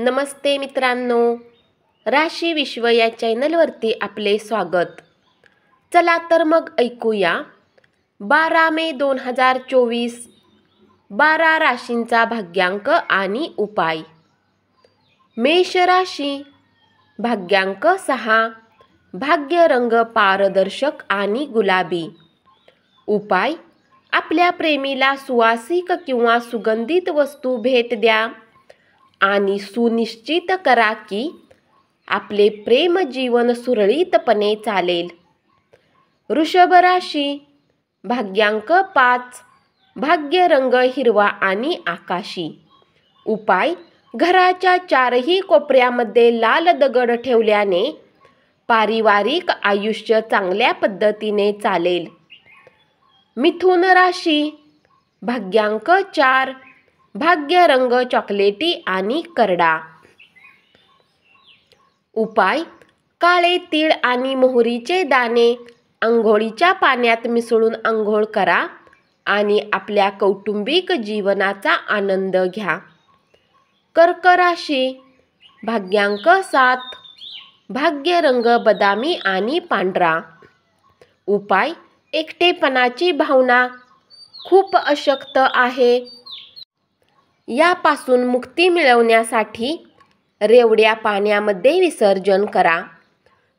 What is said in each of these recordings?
नमस्ते मित्रांनो, राशी विश्व या चॅनलवरती आपले स्वागत। चला तर मग ऐकूया 12 मे 2024 12 राशींचा भाग्यांक आणि उपाय। मेष राशी, भाग्यांक 6, भाग्य रंग पारदर्शक आणि गुलाबी। उपाय: आपल्या प्रेमीला सुवासिक किंवा सुगंधित वस्तू भेट द्या आणि सुनिश्चित करा की आपले प्रेम जीवन सुरळीतपणे चालेल। वृषभ राशी, भाग्यांक 5, भाग्य रंग हिरवा आणि आकाशी। उपाय: घराच्या चारही कोपऱ्यामध्ये लाल दगड ठेवल्याने पारिवारिक आयुष्य चांगल्या पद्धतीने चालेल। मिथुन राशी, भाग्यांक 4, भाग्य रंग चॉकलेटी आणि करडा। उपाय: काळे तीळ आणि मोहरीचे दाणे अंघोळीच्या पाण्यात मिसळून अंघोळ करा आणि आपल्या कौटुंबिक जीवनाचा आनंद घ्या। कर्क राशी, भाग्यांक 7, भाग्य रंग बदामी आणि पांढरा। उपाय: एकटेपणाची भावना खूप अशक्त आहे, यापासून मुक्ती मिळवण्यासाठी रेवड्या पाण्यामध्ये विसर्जन करा।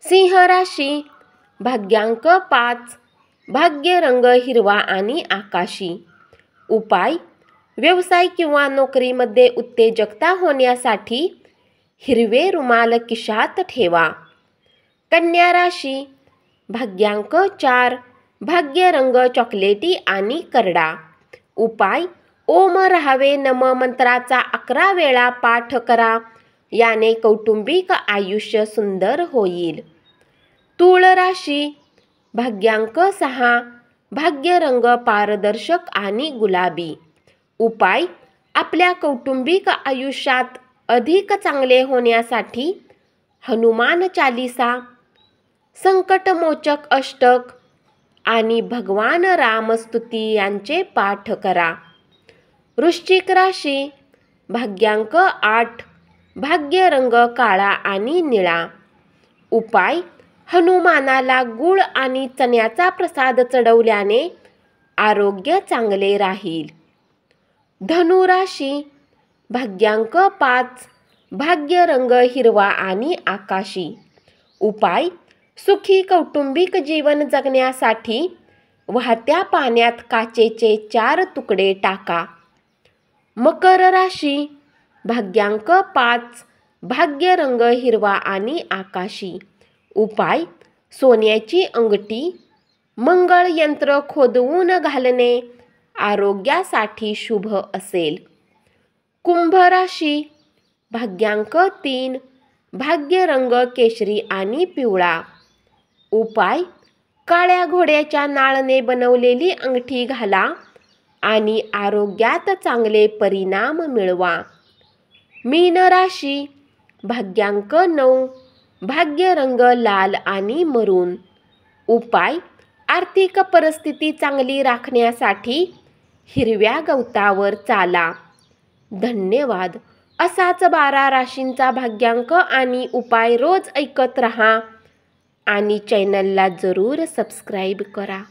सिंह राशी, भाग्यांक 5, भाग्य रंग हिरवा आणि आकाशी। उपाय: व्यवसाय किंवा नोकरीमध्ये उत्तेजकता होण्यासाठी हिरवे रुमाल खिशात ठेवा। कन्या राशी, भाग्यांक 4, भाग्य रंग चॉकलेटी आणि करडा। उपाय: ओम राहावे नम मंत्राचा 11 वेळा पाठ करा, याने कौटुंबिक आयुष्य सुंदर होईल। तुळ राशी, भाग्यांक 6, भाग्य रंग पारदर्शक आणि गुलाबी। उपाय: आपल्या कौटुंबिक आयुष्यात अधिक चांगले होण्यासाठी हनुमान चालीसा, संकटमोचक अष्टक आणि भगवान रामस्तुती यांचे पाठ करा। वृश्चिक राशी, भाग्यांक 8, भाग्य रंग काळा आणि निळा। उपाय: हनुमानाला गूळ आणि चण्याचा प्रसाद चढवल्याने आरोग्य चांगले राहील। धनु राशी, भाग्यांक 5, भाग्य रंग हिरवा आणि आकाशी। उपाय: सुखी कौटुंबिक जीवन जगण्यासाठी वाहत्या पाण्यात काचेचे 4 तुकडे टाका। मकर राशी, भाग्यांक 5, भाग्य रंग हिरवा आणि आकाशी। उपाय: सोन्याची अंगठी, मंगळ यंत्र खोदवून घालणे आरोग्यासाठी शुभ असेल। कुंभ राशी, भाग्यांक 3, भाग्य रंग केशरी आणि पिवळा। उपाय: काळ्या घोड्याच्या नाळाने बनवलेली अंगठी घाला आणि आरोग्यात चांगले परिणाम मिळवा। मीन राशी, भाग्यांक 9, भाग्य रंग लाल आणि मरून। उपाय: आर्थिक परिस्थिती चांगली राखण्यासाठी हिरव्या गवतावर चाला। धन्यवाद। असाच 12 राशींचा भाग्यांक आणि उपाय रोज ऐकत रहा आणि चॅनलला जरूर सबस्क्राईब करा।